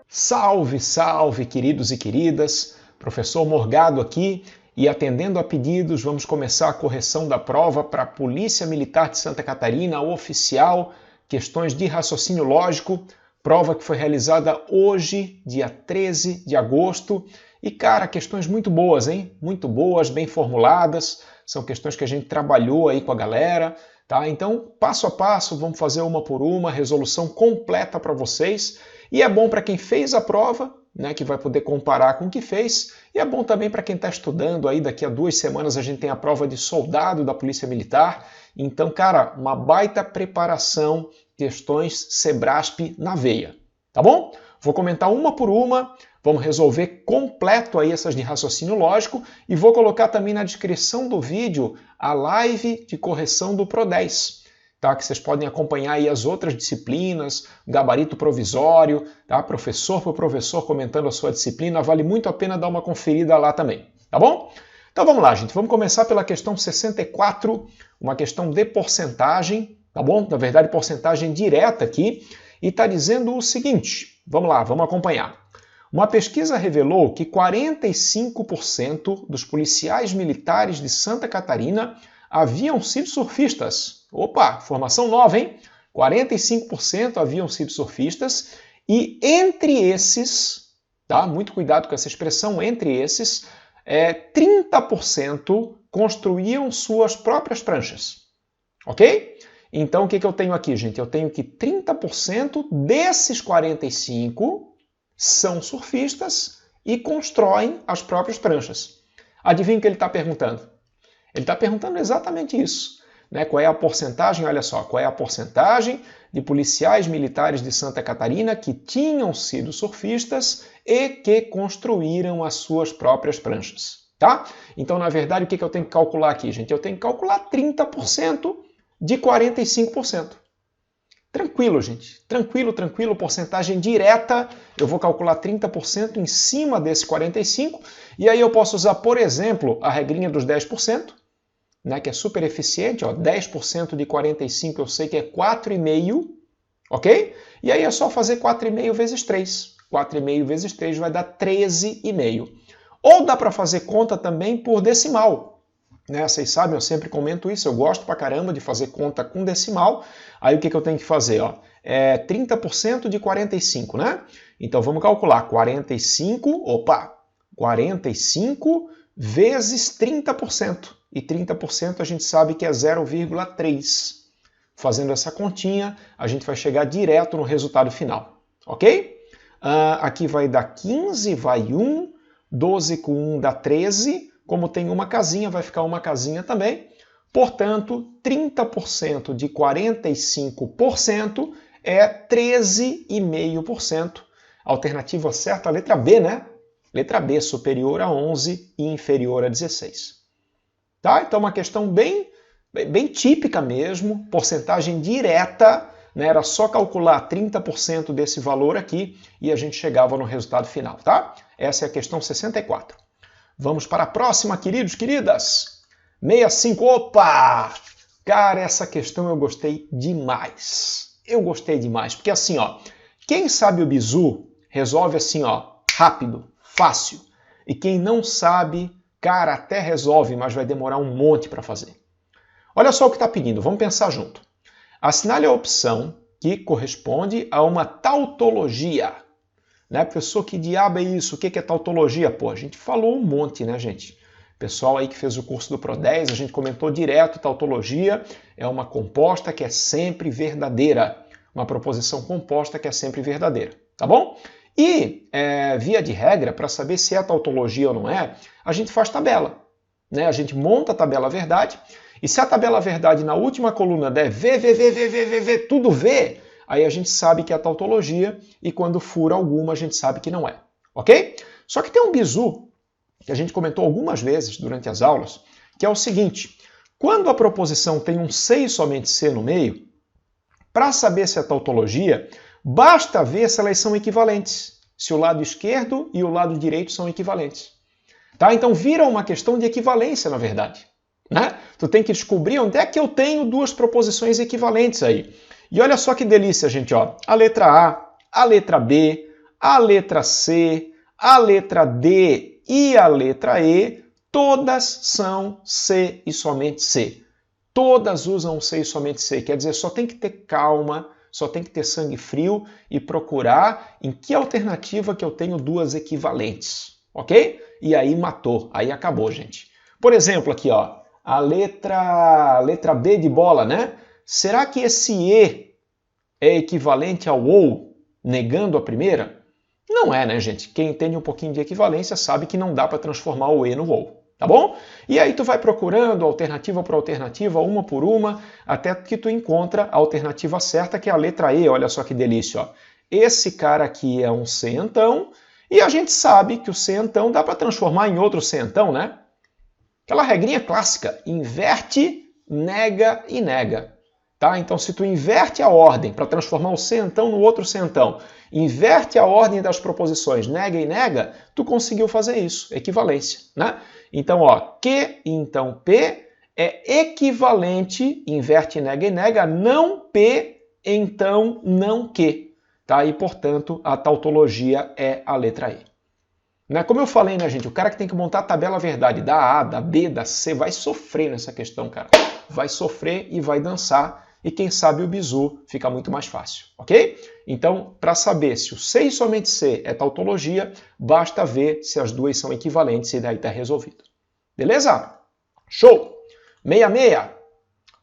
Salve, salve, queridos e queridas! Professor Morgado aqui e atendendo a pedidos, vamos começar a correção da prova para a Polícia Militar de Santa Catarina, oficial, questões de raciocínio lógico, prova que foi realizada hoje, dia 13 de agosto. E, cara, questões muito boas, hein? Muito boas, bem formuladas, são questões que a gente trabalhou aí com a galera, tá? Então, passo a passo, vamos fazer uma por uma, resolução completa para vocês. E é bom para quem fez a prova, né, que vai poder comparar com o que fez, e é bom também para quem está estudando, aí daqui a 2 semanas a gente tem a prova de soldado da Polícia Militar. Então, cara, uma baita preparação, questões Sebrasp na veia, tá bom? Vou comentar uma por uma, vamos resolver completo aí essas de raciocínio lógico e vou colocar também na descrição do vídeo a live de correção do Pro10. Tá, que vocês podem acompanhar aí as outras disciplinas, gabarito provisório, tá? Professor por professor comentando a sua disciplina, vale muito a pena dar uma conferida lá também, tá bom? Então vamos lá, gente, vamos começar pela questão 64, uma questão de porcentagem, tá bom? Na verdade, porcentagem direta aqui, e está dizendo o seguinte, vamos lá, vamos acompanhar. Uma pesquisa revelou que 45% dos policiais militares de Santa Catarina haviam sido surfistas. Opa, informação nova, hein? 45% haviam sido surfistas e entre esses, tá? Muito cuidado com essa expressão, entre esses, 30% construíam suas próprias pranchas. Ok? Então, o que eu tenho aqui, gente? Eu tenho que 30% desses 45% são surfistas e constroem as próprias pranchas. Adivinha o que ele está perguntando? Ele está perguntando exatamente isso. Né? Qual é a porcentagem? Olha só, qual é a porcentagem de policiais militares de Santa Catarina que tinham sido surfistas e que construíram as suas próprias pranchas? Tá? Então, na verdade, o que eu tenho que calcular aqui, gente? Eu tenho que calcular 30% de 45%. Tranquilo, gente. Tranquilo, tranquilo. Porcentagem direta, eu vou calcular 30% em cima desse 45%. E aí eu posso usar, por exemplo, a regrinha dos 10%. Né, que é super eficiente, ó, 10% de 45 eu sei que é 4,5, ok? E aí é só fazer 4,5 vezes 3. 4,5 vezes 3 vai dar 13,5. Ou dá para fazer conta também por decimal. Né? Vocês sabem, eu sempre comento isso, eu gosto pra caramba de fazer conta com decimal. Aí o que eu tenho que fazer? Ó? 30% de 45, né? Então vamos calcular 45 vezes 30%. E 30% a gente sabe que é 0,3. Fazendo essa continha, a gente vai chegar direto no resultado final. Ok? Aqui vai dar 15, vai 1. 12 com 1 dá 13. Como tem uma casinha, vai ficar uma casinha também. Portanto, 30% de 45% é 13,5%. Alternativa certa, a letra B, né? Letra B, superior a 11 e inferior a 16. Tá? Então, uma questão bem típica mesmo, porcentagem direta, né? Era só calcular 30% desse valor aqui e a gente chegava no resultado final, tá? Essa é a questão 64. Vamos para a próxima, queridos, queridas. 65, opa! Cara, essa questão eu gostei demais. Eu gostei demais, porque assim, ó, quem sabe o bizu resolve assim, ó, rápido, fácil. E quem não sabe, cara, até resolve, mas vai demorar um monte para fazer. Olha só o que está pedindo, vamos pensar junto. Assinale a opção que corresponde a uma tautologia. Né, professor, que diabo é isso? O que é tautologia? Pô, a gente falou um monte, né, gente? Pessoal aí que fez o curso do Pro10, a gente comentou direto, tautologia é uma composta que é sempre verdadeira. Uma proposição composta que é sempre verdadeira, tá bom? E, via de regra, para saber se é tautologia ou não é, a gente faz tabela. Né? A gente monta a tabela verdade, e se a tabela verdade na última coluna der V, tudo V, aí a gente sabe que é tautologia, e quando fura alguma, a gente sabe que não é. Ok? Só que tem um bizu, que a gente comentou algumas vezes durante as aulas, que é o seguinte, quando a proposição tem um C e somente C no meio, para saber se é tautologia, basta ver se elas são equivalentes. se o lado esquerdo e o lado direito são equivalentes. Tá? Então vira uma questão de equivalência, na verdade. Né? Tu tem que descobrir onde é que eu tenho duas proposições equivalentes aí. E olha só que delícia, gente. Ó. A letra A letra B, a letra C, a letra D e a letra E, todas são C e somente C. Todas usam C e somente C. Quer dizer, só tem que ter calma, só tem que ter sangue frio e procurar em que alternativa que eu tenho duas equivalentes. Ok? E aí matou, aí acabou, gente. Por exemplo, aqui, ó, a letra B de bola, né? Será que esse E é equivalente ao OU, negando a primeira? Não é, né, gente? Quem entende um pouquinho de equivalência sabe que não dá para transformar o E no OU, tá bom? E aí tu vai procurando alternativa por alternativa, uma por uma, até que tu encontra a alternativa certa, que é a letra E. Olha só que delícia, ó. Esse cara aqui é um centão, e a gente sabe que o centão dá para transformar em outro centão, né? Aquela regrinha clássica, inverte, nega e nega. Tá? Então, se tu inverte a ordem para transformar o centão no outro centão, inverte a ordem das proposições nega e nega, tu conseguiu fazer isso, equivalência. Né? Então, ó, Q, então P é equivalente, inverte nega e nega, não P, então não Q. Tá? E, portanto, a tautologia é a letra E. Né? Como eu falei, né, gente? O cara que tem que montar a tabela verdade da A, da B, da C, vai sofrer nessa questão, cara. Vai sofrer e vai dançar. E quem sabe o bizu fica muito mais fácil, ok? Então, para saber se o C e somente C é tautologia, basta ver se as duas são equivalentes e daí está resolvido. Beleza? Show! 66.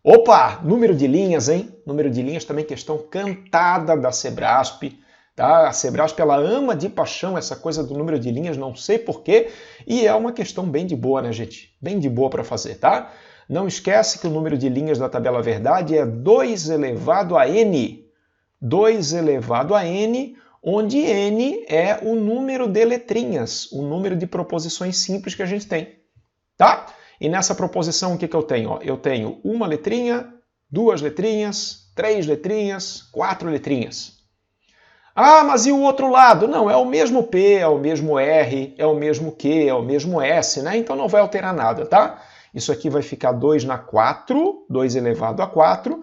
Opa! Número de linhas, hein? Número de linhas também questão cantada da Sebrasp. Tá? A Sebrasp, ela ama de paixão essa coisa do número de linhas, não sei porquê, e é uma questão bem de boa, né, gente? Bem de boa para fazer, tá? Não esquece que o número de linhas da tabela verdade é 2 elevado a n. 2 elevado a n, onde n é o número de letrinhas, o número de proposições simples que a gente tem. Tá? E nessa proposição, o que eu tenho? Ó, eu tenho uma letrinha, duas letrinhas, três letrinhas, quatro letrinhas. Ah, mas e o outro lado? Não, é o mesmo P, é o mesmo R, é o mesmo Q, é o mesmo S, né? Então não vai alterar nada, tá? Isso aqui vai ficar 2 na 4, 2 elevado a 4.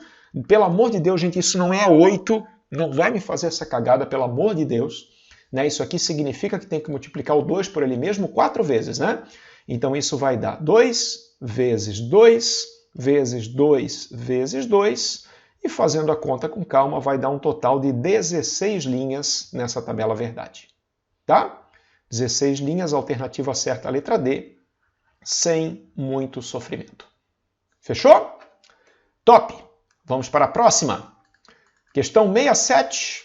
Pelo amor de Deus, gente, isso não é 8. Não vai me fazer essa cagada, pelo amor de Deus. Né? Isso aqui significa que tem que multiplicar o 2 por ele mesmo 4 vezes, né? Então isso vai dar 2 vezes 2 vezes 2 vezes 2. E fazendo a conta com calma, vai dar um total de 16 linhas nessa tabela verdade. Tá? 16 linhas, alternativa certa, a letra D. Sem muito sofrimento. Fechou? Top! Vamos para a próxima. Questão 67.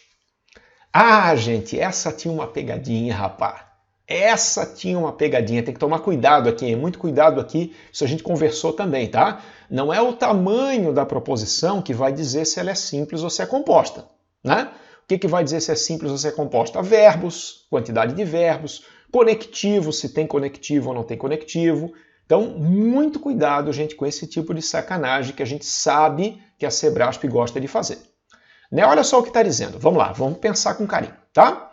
Ah, gente, essa tinha uma pegadinha, rapaz. Essa tinha uma pegadinha. Tem que tomar cuidado aqui, hein? Muito cuidado aqui. Isso a gente conversou também, tá? Não é o tamanho da proposição que vai dizer se ela é simples ou se é composta, né? O que vai dizer se é simples ou se é composta? Verbos, quantidade de verbos, conectivo, se tem conectivo ou não tem conectivo. Então, muito cuidado, gente, com esse tipo de sacanagem que a gente sabe que a Sebrasp gosta de fazer. Né? Olha só o que está dizendo. Vamos lá, vamos pensar com carinho, tá?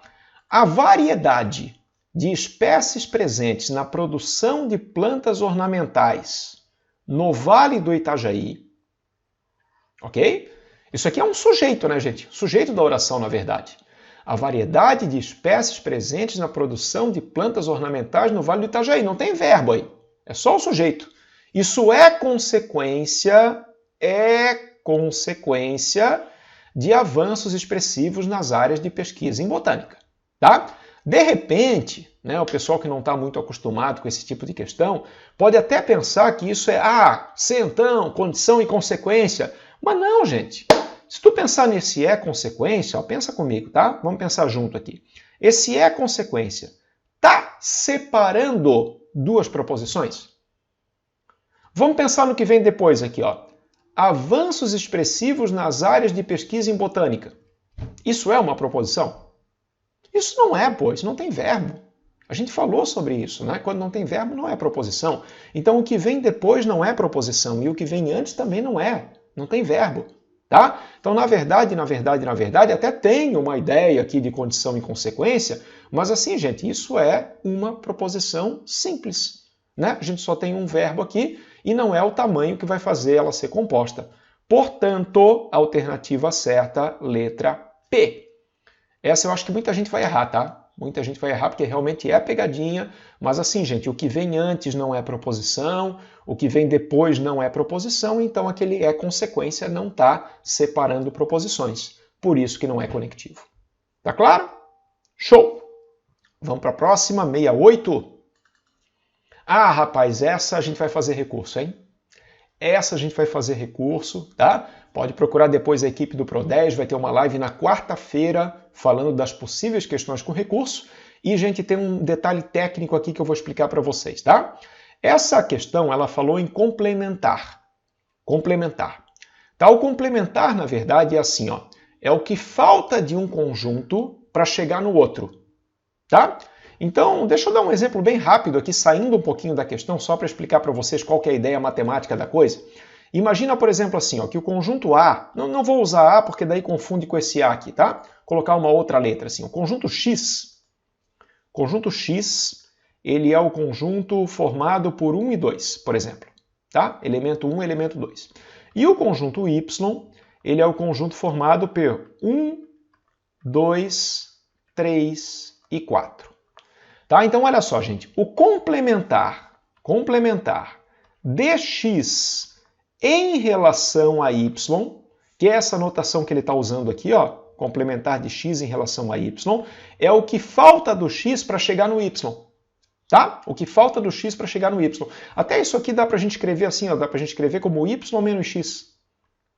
A variedade de espécies presentes na produção de plantas ornamentais no Vale do Itajaí, ok? Isso aqui é um sujeito, né, gente? Sujeito da oração, na verdade. A variedade de espécies presentes na produção de plantas ornamentais no Vale do Itajaí. Não tem verbo aí. É só o sujeito. Isso é consequência de avanços expressivos nas áreas de pesquisa em botânica. Tá? De repente, né, o pessoal que não está muito acostumado com esse tipo de questão pode até pensar que isso é centão, condição e consequência. Mas não, gente. Se tu pensar nesse consequência, ó, pensa comigo, tá? Vamos pensar junto aqui. Esse consequência tá separando duas proposições? Vamos pensar no que vem depois aqui, ó. Avanços expressivos nas áreas de pesquisa em botânica. Isso é uma proposição? Isso não é, pô. Isso não tem verbo. A gente falou sobre isso, né? Quando não tem verbo, não é proposição. Então, o que vem depois não é proposição. E o que vem antes também não é. Não tem verbo. Tá? Então, na verdade, até tem uma ideia aqui de condição e consequência, mas assim, gente, isso é uma proposição simples, né? A gente só tem um verbo aqui e não é o tamanho que vai fazer ela ser composta. Portanto, alternativa certa, letra P. Essa eu acho que muita gente vai errar, tá? Muita gente vai errar porque realmente é pegadinha, mas assim, gente, o que vem antes não é proposição, o que vem depois não é proposição, então aquele é consequência, não está separando proposições. Por isso que não é conectivo. Tá claro? Show! Vamos para a próxima, 68. Ah, rapaz, essa a gente vai fazer recurso, hein? Essa a gente vai fazer recurso, tá? Pode procurar depois a equipe do Pro10, vai ter uma live na quarta-feira falando das possíveis questões com recurso. E, gente, tem um detalhe técnico aqui que eu vou explicar para vocês, tá? Essa questão, ela falou em complementar. Complementar. Tá? O complementar, na verdade, é assim, ó. É o que falta de um conjunto para chegar no outro, tá? Então, deixa eu dar um exemplo bem rápido aqui, saindo um pouquinho da questão, só para explicar para vocês qual que é a ideia matemática da coisa. Imagina, por exemplo, assim, ó, que o conjunto A, não vou usar A porque daí confunde com esse A aqui, tá? Colocar uma outra letra, assim, o conjunto X, ele é o conjunto formado por 1 e 2, por exemplo, tá? Elemento 1, elemento 2. E o conjunto Y, ele é o conjunto formado por 1, 2, 3 e 4. Tá? Então, olha só, gente, o complementar dx em relação a y, que é essa notação que ele está usando aqui, ó, complementar de x em relação a y, é o que falta do x para chegar no y. Tá? O que falta do x para chegar no y. Até isso aqui dá para a gente escrever assim, ó, dá para a gente escrever como y menos x.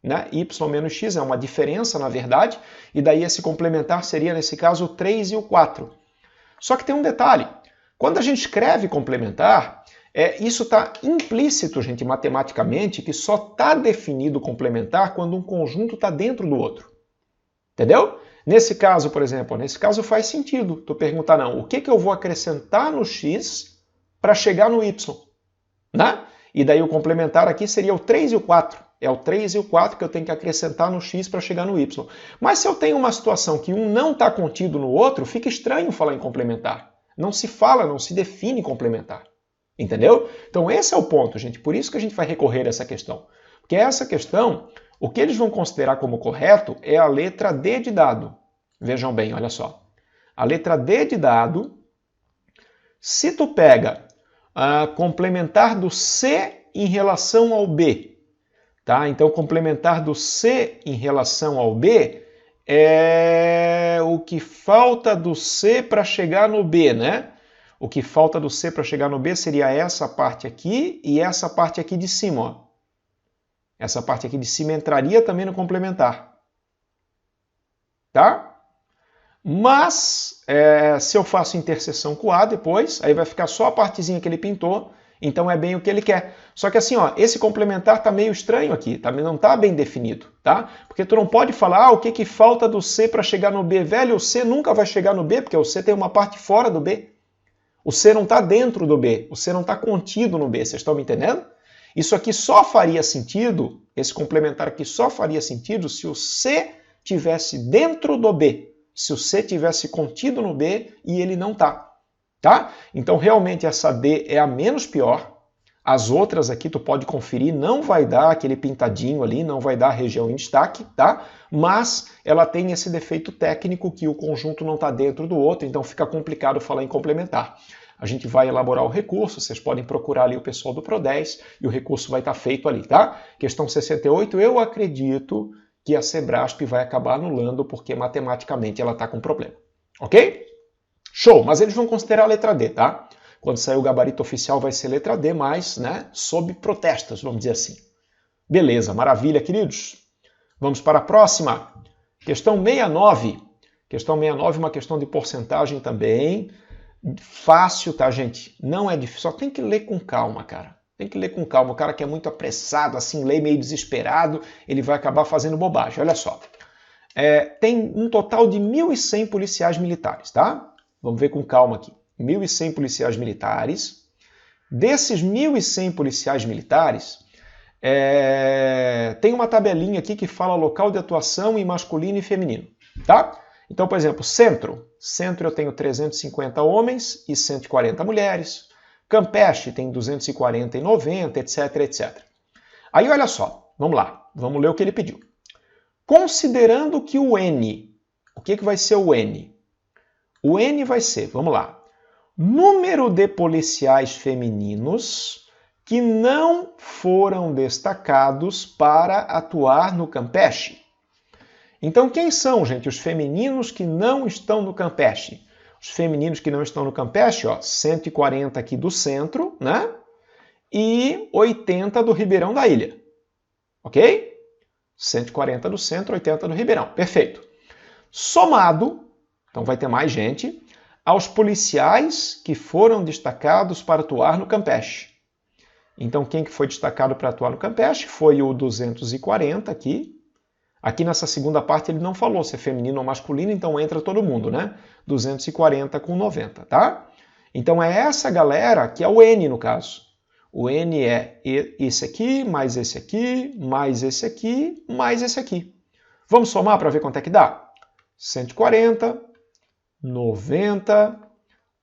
Né? Y menos x é uma diferença, na verdade, e daí esse complementar seria, nesse caso, o 3 e o 4. Só que tem um detalhe. Quando a gente escreve complementar, isso está implícito, gente, matematicamente, que só está definido complementar quando um conjunto está dentro do outro. Entendeu? Nesse caso, por exemplo, nesse caso faz sentido tu perguntar, não, o que eu vou acrescentar no x para chegar no y? Né? E daí o complementar aqui seria o 3 e o 4. É o 3 e o 4 que eu tenho que acrescentar no x para chegar no y. Mas se eu tenho uma situação que um não está contido no outro, fica estranho falar em complementar. Não se fala, não se define complementar. Entendeu? Então esse é o ponto, gente. Por isso que a gente vai recorrer a essa questão. Porque essa questão, o que eles vão considerar como correto é a letra D de dado. Vejam bem, olha só. A letra D de dado, se tu pega complementar do C em relação ao B, tá? Então, complementar do C em relação ao B é o que falta do C para chegar no B, né? O que falta do C para chegar no B seria essa parte aqui e essa parte aqui de cima, ó. Essa parte aqui de cima entraria também no complementar. Tá? Mas, se eu faço interseção com A depois, aí vai ficar só a partezinha que ele pintou, então é bem o que ele quer. Só que assim, ó, esse complementar tá meio estranho aqui, tá? Não tá bem definido, tá? Porque tu não pode falar, o que falta do C para chegar no B? Velho, o C nunca vai chegar no B, porque o C tem uma parte fora do B. O C não tá dentro do B, o C não tá contido no B, vocês estão me entendendo? Isso aqui só faria sentido, esse complementar aqui só faria sentido se o C tivesse dentro do B, se o C tivesse contido no B e ele não tá. Tá? Então, realmente, essa D é a menos pior. As outras aqui, tu pode conferir, não vai dar aquele pintadinho ali, não vai dar a região em destaque, tá? Mas ela tem esse defeito técnico que o conjunto não está dentro do outro, então fica complicado falar em complementar. A gente vai elaborar o recurso, vocês podem procurar ali o pessoal do Pro10 e o recurso vai estar feito ali, tá? Questão 68, eu acredito que a Sebrasp vai acabar anulando porque matematicamente ela está com problema, ok? Show, mas eles vão considerar a letra D, tá? Quando sair o gabarito oficial vai ser letra D, mas, né, sob protestos, vamos dizer assim. Beleza, maravilha, queridos. Vamos para a próxima. Questão 69. Questão 69 é uma questão de porcentagem também. Fácil, tá, gente? Não é difícil, só tem que ler com calma, cara. Tem que ler com calma. O cara que é muito apressado, assim, lê meio desesperado, ele vai acabar fazendo bobagem. Olha só. Tem um total de 1.100 policiais militares, tá? Vamos ver com calma aqui. 1.100 policiais militares. Desses 1.100 policiais militares, Tem uma tabelinha aqui que fala local de atuação em masculino e feminino, tá? Então, por exemplo, centro. Centro eu tenho 350 homens e 140 mulheres. Campeche tem 240 e 90, etc, etc. Aí, olha só, vamos lá, vamos ler o que ele pediu. Considerando que o N, o que vai ser o N? O N vai ser, vamos lá, número de policiais femininos que não foram destacados para atuar no Campeche. Então, quem são, gente, os femininos que não estão no Campeche? Os femininos que não estão no Campeche, ó, 140 aqui do centro, né? E 80 do Ribeirão da Ilha. Ok? 140 do centro, 80 do Ribeirão. Perfeito. Somado, então vai ter mais gente, aos policiais que foram destacados para atuar no Campeche. Então, quem que foi destacado para atuar no Campeche foi o 240 aqui. Aqui nessa segunda parte ele não falou se é feminino ou masculino, então entra todo mundo, né? 240 com 90, tá? Então é essa galera que é o N no caso. O N é esse aqui, mais esse aqui, mais esse aqui, mais esse aqui. Vamos somar para ver quanto é que dá? 140, 90,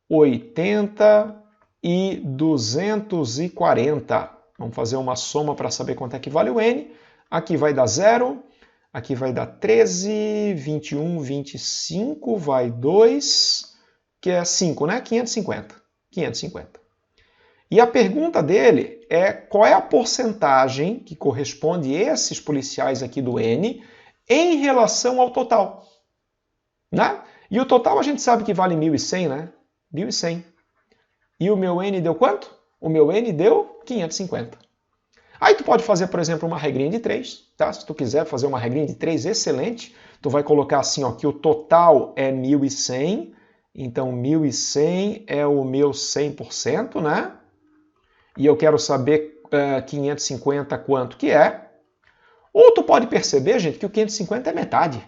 80 e 240. Vamos fazer uma soma para saber quanto é que vale o N. Aqui vai dar 0, aqui vai dar 13, 21, 25, vai 2, que é 5, né? 550. 550. E a pergunta dele é qual é a porcentagem que corresponde a esses policiais aqui do N em relação ao total. Né? E o total a gente sabe que vale 1.100, né? 1.100. E o meu N deu quanto? O meu N deu 550. Aí tu pode fazer, por exemplo, uma regrinha de 3, tá? Se tu quiser fazer uma regrinha de 3, excelente. Tu vai colocar assim, ó, que o total é 1.100, então 1.100 é o meu 100%, né? E eu quero saber 550 quanto que é. Ou tu pode perceber, gente, que o 550 é metade.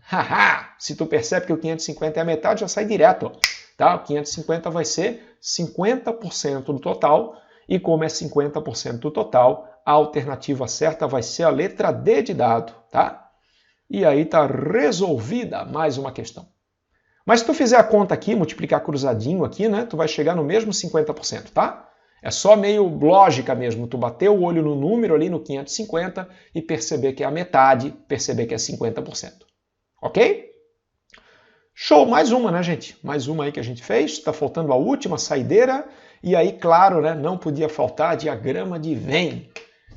Haha! Se tu percebe que o 550 é a metade, já sai direto, ó. Tá? O 550 vai ser 50% do total. E como é 50% do total, a alternativa certa vai ser a letra D de dado, tá? E aí tá resolvida mais uma questão. Mas se tu fizer a conta aqui, multiplicar cruzadinho aqui, né, tu vai chegar no mesmo 50%, tá? É só meio lógica mesmo, tu bater o olho no número ali no 550 e perceber que é a metade, perceber que é 50%. Ok? Show, mais uma, né, gente? Mais uma aí que a gente fez, tá faltando a última saideira. E aí, claro, né, não podia faltar diagrama de Venn.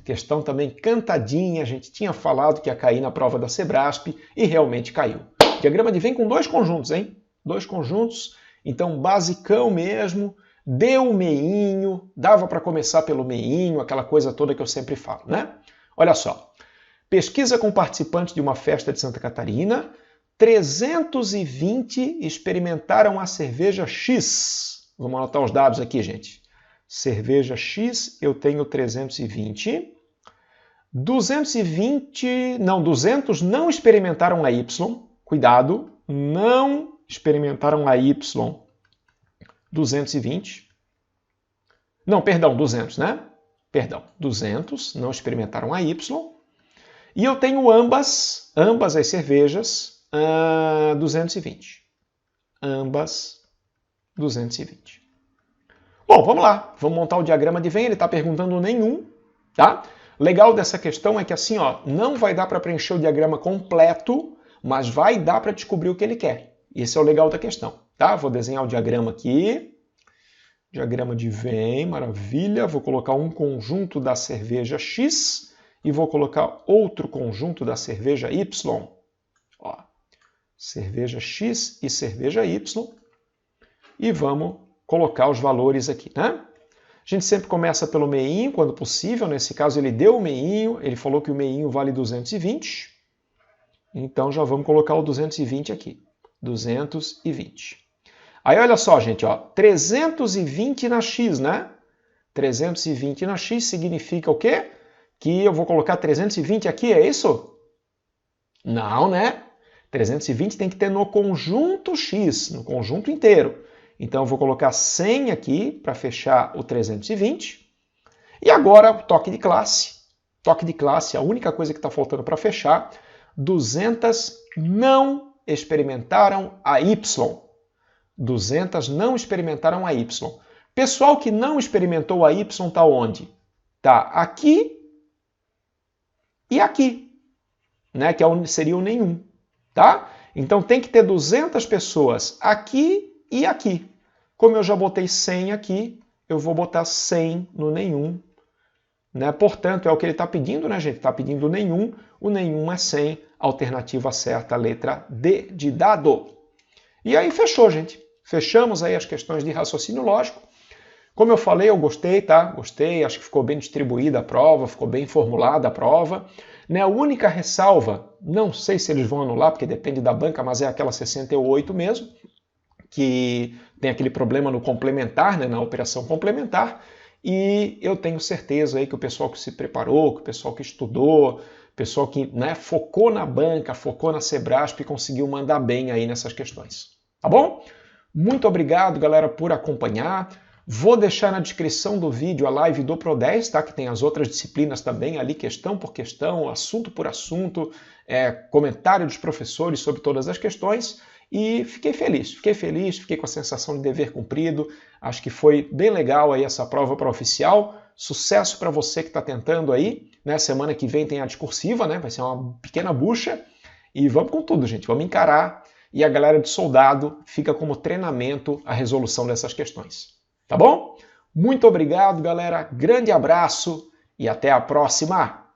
Questão também cantadinha, a gente tinha falado que ia cair na prova da Sebrasp e realmente caiu. Diagrama de Venn com 2 conjuntos, hein? 2 conjuntos, então basicão mesmo, deu o meinho, dava para começar pelo meinho, aquela coisa toda que eu sempre falo, né? Olha só, pesquisa com participantes de uma festa de Santa Catarina, 320 experimentaram a cerveja X. Vamos anotar os dados aqui, gente. Cerveja X, eu tenho 320. 200 não experimentaram a Y. Cuidado, não experimentaram a Y. 220. Não, perdão, 200, né? Perdão, 200 não experimentaram a Y. E eu tenho ambas as cervejas, 220. Ambas 220. Bom, vamos lá. Vamos montar o diagrama de Venn. Ele está perguntando nenhum, tá? Legal dessa questão é que assim, ó, não vai dar para preencher o diagrama completo, mas vai dar para descobrir o que ele quer. Esse é o legal da questão, tá? Vou desenhar o diagrama aqui. Diagrama de Venn, maravilha. Vou colocar um conjunto da cerveja X e vou colocar outro conjunto da cerveja Y. Ó, cerveja X e cerveja Y. E vamos colocar os valores aqui, né? A gente sempre começa pelo meinho, quando possível. Nesse caso, ele deu o meinho, ele falou que o meinho vale 220. Então, já vamos colocar o 220 aqui. 220. Aí, olha só, gente, ó, 320 na X, né? 320 na X significa o quê? Que eu vou colocar 320 aqui, é isso? Não, né? 320 tem que ter no conjunto X, no conjunto inteiro. Então, eu vou colocar 100 aqui para fechar o 320. E agora, o toque de classe. toque de classe, a única coisa que está faltando para fechar, 200 não experimentaram a Y. 200 não experimentaram a Y. Pessoal que não experimentou a Y está onde? Está aqui e aqui, né? Que seria o nenhum, tá? Então tem que ter 200 pessoas aqui e aqui. Como eu já botei 100 aqui, eu vou botar 100 no nenhum, né? Portanto, é o que ele está pedindo, né, gente? Está pedindo nenhum, o nenhum é 100, alternativa certa, letra D de dado. E aí fechou, gente. Fechamos aí as questões de raciocínio lógico. Como eu falei, eu gostei, tá? Gostei, acho que ficou bem distribuída a prova, ficou bem formulada a prova. Né? A única ressalva, não sei se eles vão anular, porque depende da banca, mas é aquela 68 mesmo, que tem aquele problema no complementar, né? Na operação complementar. E eu tenho certeza aí que o pessoal que se preparou, que o pessoal que estudou, o pessoal que, né, focou na banca, focou na Sebrasp, conseguiu mandar bem aí nessas questões. Tá bom? Muito obrigado, galera, por acompanhar. Vou deixar na descrição do vídeo a live do Pro10, tá? Que tem as outras disciplinas também ali, questão por questão, assunto por assunto, comentário dos professores sobre todas as questões. E fiquei feliz, fiquei com a sensação de dever cumprido. Acho que foi bem legal aí essa prova para oficial. Sucesso para você que está tentando aí. Né? Semana que vem tem a discursiva, né? Vai ser uma pequena bucha. E vamos com tudo, gente. Vamos encarar. E a galera de soldado fica como treinamento a resolução dessas questões. Tá bom? Muito obrigado, galera. Grande abraço e até a próxima!